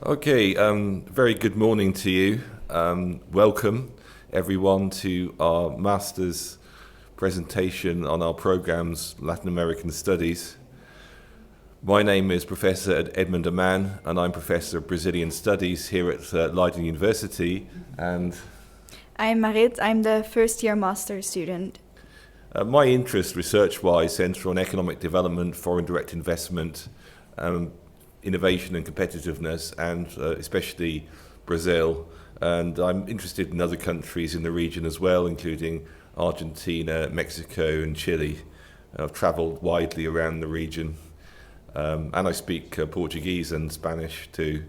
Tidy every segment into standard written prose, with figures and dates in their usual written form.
Okay, very good morning to you. Welcome everyone to our Master's presentation on our program's Latin American Studies. My name is Professor Edmund Aman, and I'm Professor of Brazilian Studies here at Leiden University. And I'm Marit, I'm the first year master student. My interest research-wise centre on economic development, foreign direct investment, innovation and competitiveness, and especially Brazil. And I'm interested in other countries in the region as well, including Argentina, Mexico and Chile. I've travelled widely around the region, and I speak Portuguese and Spanish too.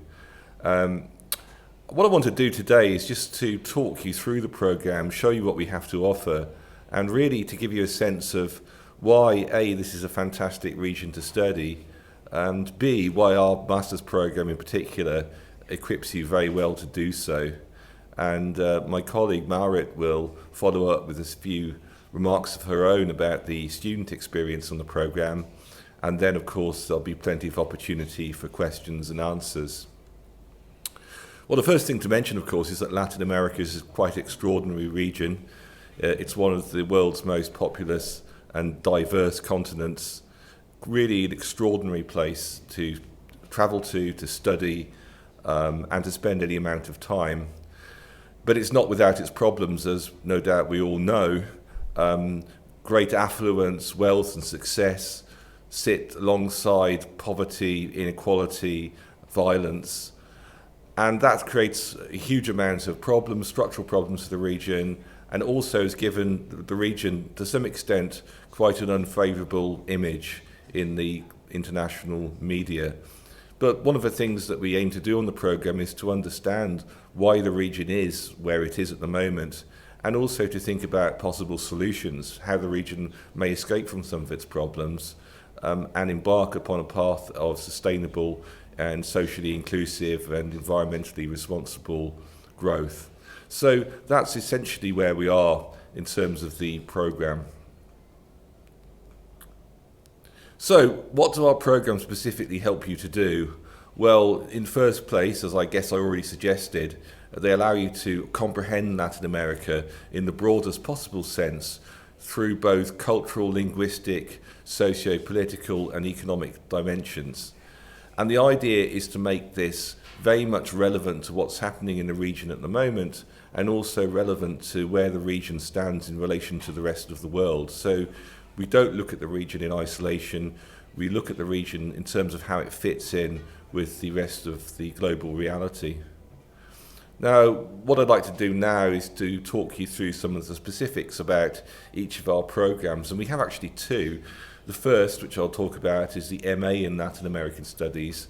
What I want to do today is just to talk you through the programme, show you what we have to offer, and really to give you a sense of why, A, this is a fantastic region to study, and B, why our master's programme in particular equips you very well to do so. And my colleague Marit will follow up with a few remarks of her own about the student experience on the programme, and then of course there'll be plenty of opportunity for questions and answers. Well, the first thing to mention, of course, is that Latin America is quite an extraordinary region. It's one of the world's most populous and diverse continents. Really an extraordinary place to travel to study, and to spend any amount of time. But it's not without its problems, as no doubt we all know. Great affluence, wealth and success sit alongside poverty, inequality, violence. And that creates a huge amount of problems, structural problems for the region, and also has given the region, to some extent, quite an unfavourable image in the international media. But one of the things that we aim to do on the programme is to understand why the region is where it is at the moment, and also to think about possible solutions, how the region may escape from some of its problems, and embark upon a path of sustainable and socially inclusive and environmentally responsible growth. So that's essentially where we are in terms of the programme. So what do our programmes specifically help you to do? Well, in first place, as I guess I already suggested, they allow you to comprehend Latin America in the broadest possible sense through both cultural, linguistic, socio-political and economic dimensions. And the idea is to make this very much relevant to what's happening in the region at the moment, and also relevant to where the region stands in relation to the rest of the world. So we don't look at the region in isolation, we look at the region in terms of how it fits in with the rest of the global reality. Now, what I'd like to do now is to talk you through some of the specifics about each of our programmes, and we have actually two. The first, which I'll talk about, is the MA in Latin American Studies,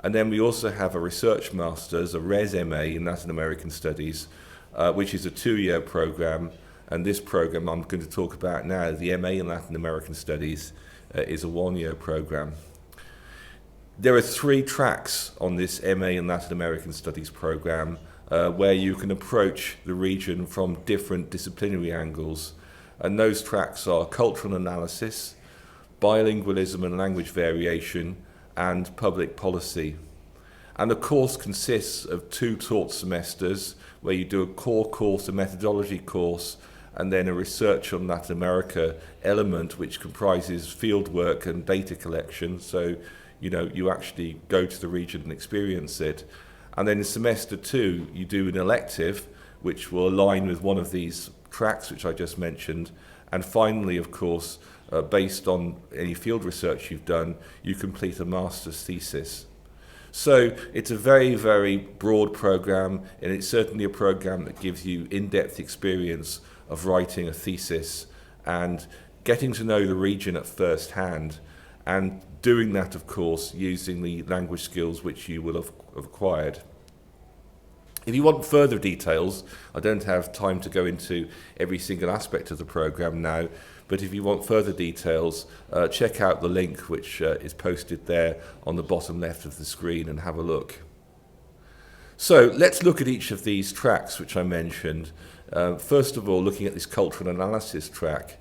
and then we also have a Research Masters, a Res MA in Latin American Studies, which is a 2-year programme. And this programme I'm going to talk about now, the MA in Latin American Studies, is a 1-year programme. There are 3 tracks on this MA in Latin American Studies programme where you can approach the region from different disciplinary angles. And those tracks are cultural analysis, bilingualism and language variation, and public policy. And the course consists of 2 taught semesters where you do a core course, a methodology course, and then a research on Latin America element which comprises field work and data collection. So, you actually go to the region and experience it. And then in semester 2, you do an elective which will align with one of these tracks which I just mentioned. And finally, of course, based on any field research you've done, you complete a master's thesis. So it's a very, very broad programme, and it's certainly a programme that gives you in-depth experience of writing a thesis and getting to know the region at first hand, and doing that, of course, using the language skills which you will have acquired. If you want further details, I don't have time to go into every single aspect of the programme now, but if you want further details, check out the link which is posted there on the bottom left of the screen and have a look. So let's look at each of these tracks which I mentioned. First of all, looking at this cultural analysis track.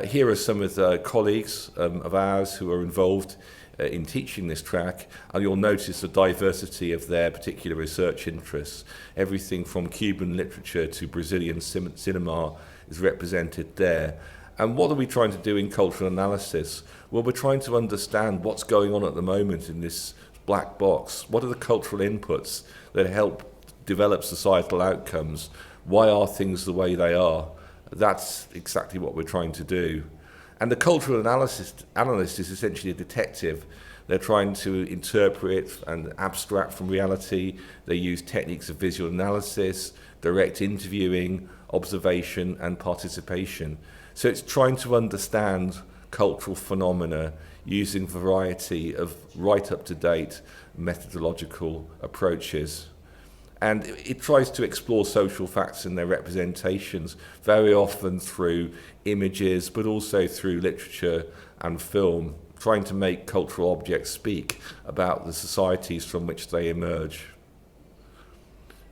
Here are some of the colleagues of ours who are involved in teaching this track, and you'll notice the diversity of their particular research interests. Everything from Cuban literature to Brazilian cinema is represented there. And what are we trying to do in cultural analysis? Well, we're trying to understand what's going on at the moment in this black box. What are the cultural inputs that help develop societal outcomes? Why are things the way they are? That's exactly what we're trying to do. And the cultural analyst is essentially a detective. They're trying to interpret and abstract from reality. They use techniques of visual analysis, direct interviewing, observation, and participation. So it's trying to understand cultural phenomena using a variety of right up-to-date methodological approaches. And it tries to explore social facts and their representations, very often through images, but also through literature and film, trying to make cultural objects speak about the societies from which they emerge.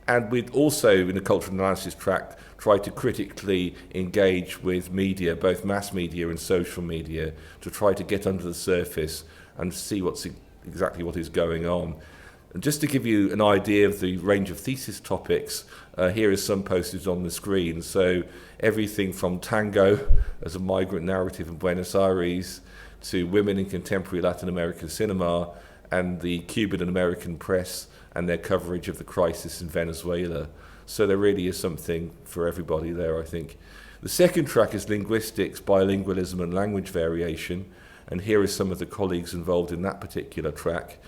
And we'd also, in the cultural analysis track, try to critically engage with media, both mass media and social media, to try to get under the surface and see exactly what is going on. And just to give you an idea of the range of thesis topics, here is some posted on the screen. So everything from tango as a migrant narrative in Buenos Aires to women in contemporary Latin American cinema and the Cuban and American press and their coverage of the crisis in Venezuela. So there really is something for everybody there, I think. The second track is linguistics, bilingualism and language variation. And here are some of the colleagues involved in that particular track.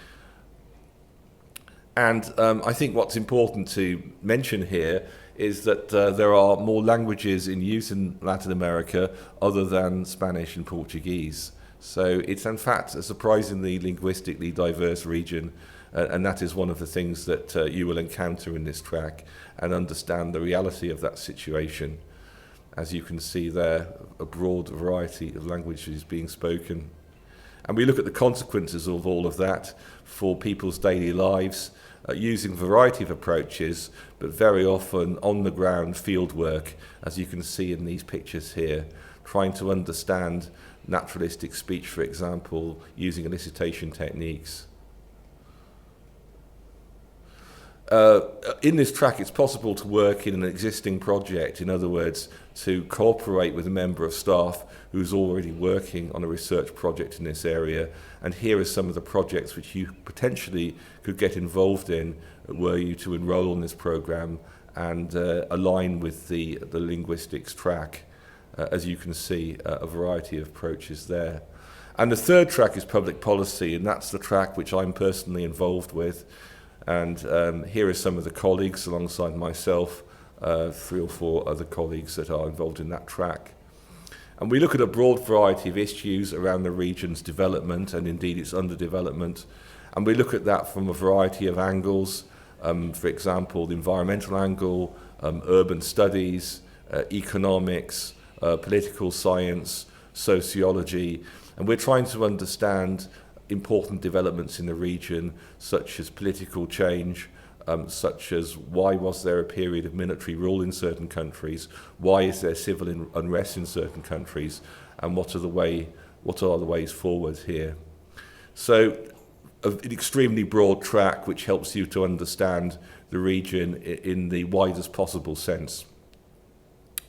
And I think what's important to mention here is that there are more languages in use in Latin America other than Spanish and Portuguese. So it's in fact a surprisingly linguistically diverse region, and that is one of the things that you will encounter in this track and understand the reality of that situation. As you can see there, a broad variety of languages being spoken. And we look at the consequences of all of that for people's daily lives, using a variety of approaches, but very often on-the-ground field work, as you can see in these pictures here, trying to understand naturalistic speech, for example, using elicitation techniques. In this track, it's possible to work in an existing project, in other words, to cooperate with a member of staff who's already working on a research project in this area. And here are some of the projects which you potentially could get involved in were you to enroll on this program and align with the linguistics track. As you can see, a variety of approaches there. And the third track is public policy, and that's the track which I'm personally involved with. And here are some of the colleagues alongside myself, 3 or 4 other colleagues that are involved in that track. And we look at a broad variety of issues around the region's development and indeed its underdevelopment. And we look at that from a variety of angles, for example, the environmental angle, urban studies, economics, political science, sociology. And we're trying to understand important developments in the region, such as political change, such as why was there a period of military rule in certain countries, why is there civil unrest in certain countries, and what are the ways forward here. So an extremely broad track which helps you to understand the region in the widest possible sense.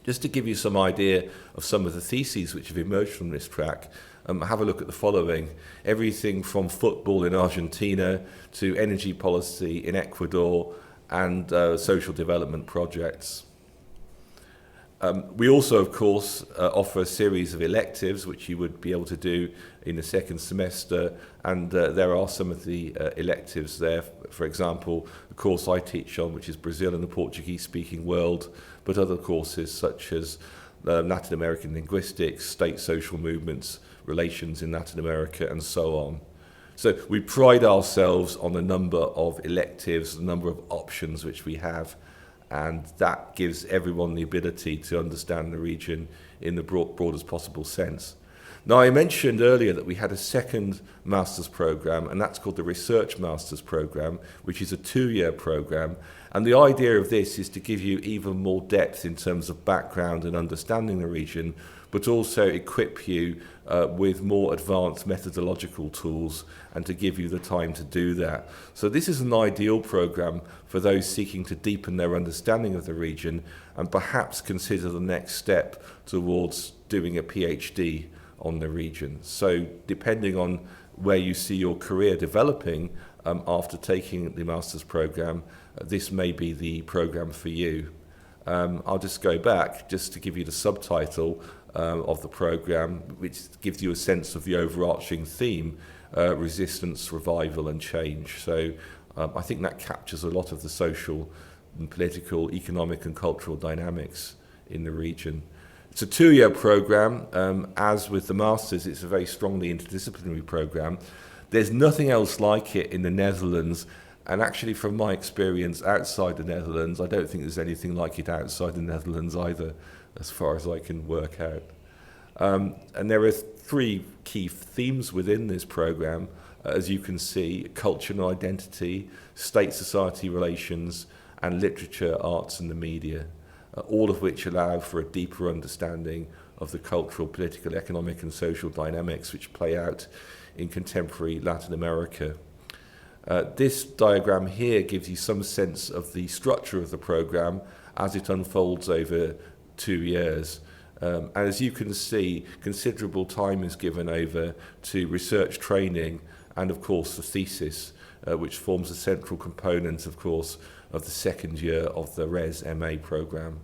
Just to give you some idea of some of the theses which have emerged from this track, have a look at the following. Everything from football in Argentina to energy policy in Ecuador and social development projects. We also, of course, offer a series of electives which you would be able to do in the second semester, and there are some of the electives there. For example, the course I teach on, which is Brazil and the Portuguese-speaking world, but other courses such as Latin American linguistics, state social movements, relations in Latin America, and so on. So we pride ourselves on the number of electives, the number of options which we have, and that gives everyone the ability to understand the region in the broadest possible sense. Now, I mentioned earlier that we had a second master's program, and that's called the Research Master's Program, which is a 2-year program. And the idea of this is to give you even more depth in terms of background and understanding the region, but also equip you with more advanced methodological tools and to give you the time to do that. So this is an ideal program for those seeking to deepen their understanding of the region and perhaps consider the next step towards doing a PhD on the region. So depending on where you see your career developing after taking the master's program, this may be the program for you. I'll just go back just to give you the subtitle of the program, which gives you a sense of the overarching theme, resistance, revival and change. So I think that captures a lot of the social and political, economic and cultural dynamics in the region. It's a 2-year program. As with the Masters, it's a very strongly interdisciplinary program. There's nothing else like it in the Netherlands, and actually from my experience outside the Netherlands, I don't think there's anything like it outside the Netherlands either, as far as I can work out. And there are 3 key themes within this program, as you can see: culture and identity, state-society relations, and literature, arts and the media, all of which allow for a deeper understanding of the cultural, political, economic and social dynamics which play out in contemporary Latin America. This diagram here gives you some sense of the structure of the program as it unfolds over 2 years. And as you can see, considerable time is given over to research training and, of course, the thesis, which forms a central component, of course, of the second year of the Res MA program.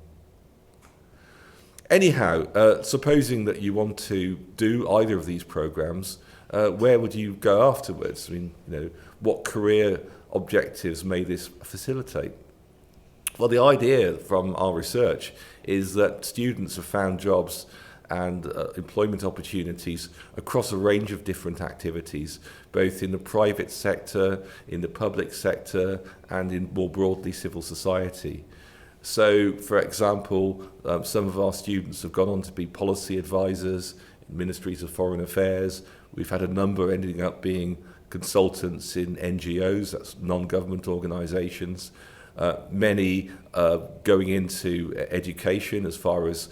Anyhow, supposing that you want to do either of these programs, where would you go afterwards? I mean, what career objectives may this facilitate? Well, the idea from our research is that students have found jobs and employment opportunities across a range of different activities, both in the private sector, in the public sector, and in more broadly civil society. So, for example, some of our students have gone on to be policy advisors in ministries of foreign affairs. We've had a number ending up being consultants in NGOs, that's non-government organisations. Many going into education as far as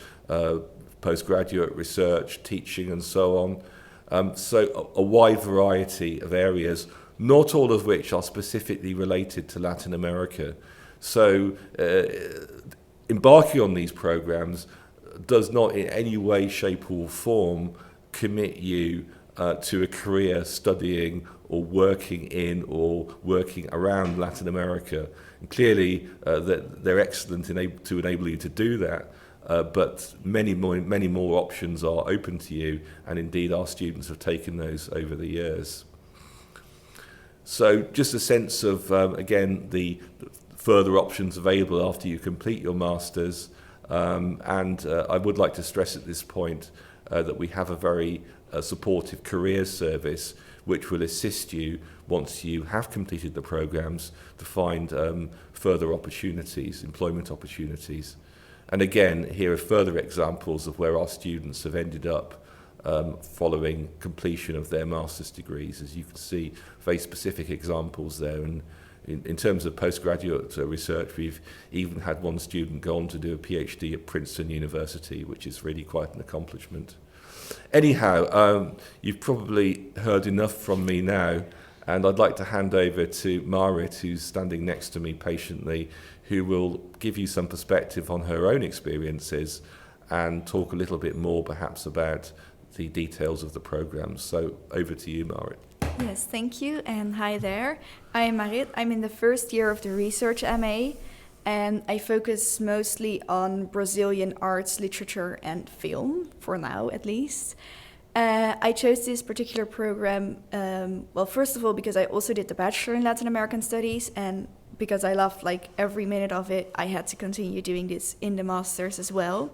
postgraduate research, teaching and so on. So a wide variety of areas, not all of which are specifically related to Latin America. So embarking on these programs does not in any way, shape or form commit you to a career studying or working in or working around Latin America. And clearly, that they're excellent to enable you to do that, but many more options are open to you, and indeed our students have taken those over the years. So just a sense of, again, the further options available after you complete your Masters, and I would like to stress at this point that we have a very supportive careers service which will assist you once you have completed the programs to find further opportunities, employment opportunities. And again, here are further examples of where our students have ended up following completion of their master's degrees. As you can see, very specific examples there. And in terms of postgraduate research, we've even had one student go on to do a PhD at Princeton University, which is really quite an accomplishment. Anyhow, you've probably heard enough from me now, and I'd like to hand over to Marit, who's standing next to me patiently, who will give you some perspective on her own experiences and talk a little bit more perhaps about the details of the program. So over to you, Marit. Yes, thank you, and hi there. I am Marit. I'm in the first year of the Research MA, and I focus mostly on Brazilian arts, literature, and film, for now at least. I chose this particular program, well, first of all, because I also did the Bachelor in Latin American Studies, and because I loved every minute of it, I had to continue doing this in the Masters as well.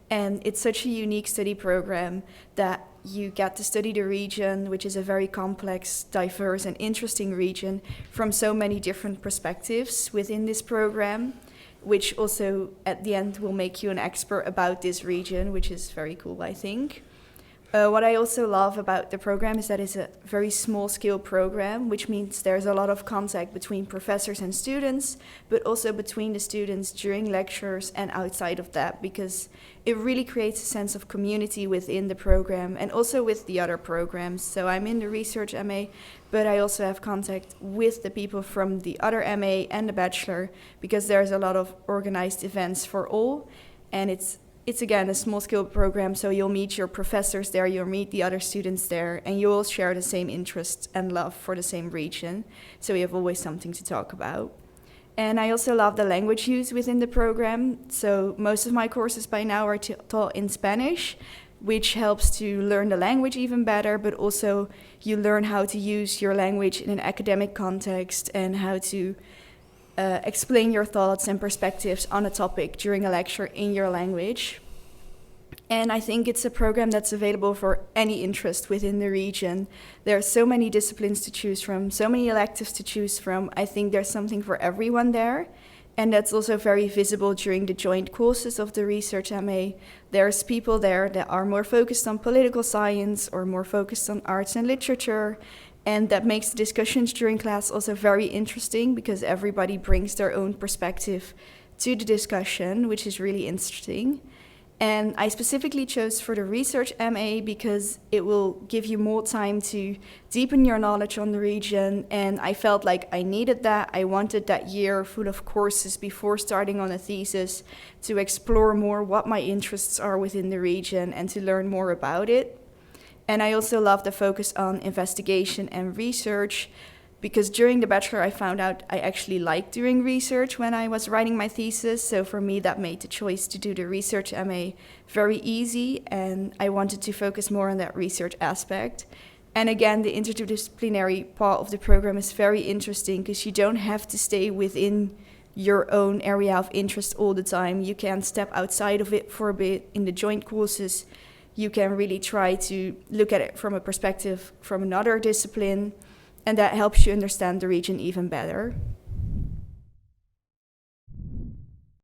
And it's such a unique study program that you get to study the region, which is a very complex, diverse, and interesting region from so many different perspectives within this program, which also at the end will make you an expert about this region, which is very cool, I think. What I also love about the program is that it's a very small scale program, which means there's a lot of contact between professors and students, but also between the students during lectures and outside of that, because it really creates a sense of community within the program and also with the other programs. So I'm in the research MA, but I also have contact with the people from the other MA and the bachelor, because there's a lot of organized events for all, and it's again a small scale program, so you'll meet your professors there, you'll meet the other students there, and you all share the same interests and love for the same region, so we have always something to talk about. And I also love the language use within the program, so most of my courses by now are taught in Spanish, which helps to learn the language even better, but also you learn how to use your language in an academic context and how to explain your thoughts and perspectives on a topic during a lecture in your language. And I think it's a program that's available for any interest within the region. There are so many disciplines to choose from, so many electives to choose from. I think there's something for everyone there. And that's also very visible during the joint courses of the Research MA. There's people there that are more focused on political science or more focused on arts and literature. And that makes the discussions during class also very interesting, because everybody brings their own perspective to the discussion, which is really interesting. And I specifically chose for the Research MA because it will give you more time to deepen your knowledge on the region. And I felt like I needed that. I wanted that year full of courses before starting on a thesis to explore more what my interests are within the region and to learn more about it. And I also love the focus on investigation and research, because during the bachelor I found out I actually liked doing research when I was writing my thesis. So for me that made the choice to do the Research MA very easy, and I wanted to focus more on that research aspect. And again, the interdisciplinary part of the program is very interesting, because you don't have to stay within your own area of interest all the time. You can step outside of it for a bit in the joint courses. You can really try to look at it from a perspective from another discipline, and that helps you understand the region even better.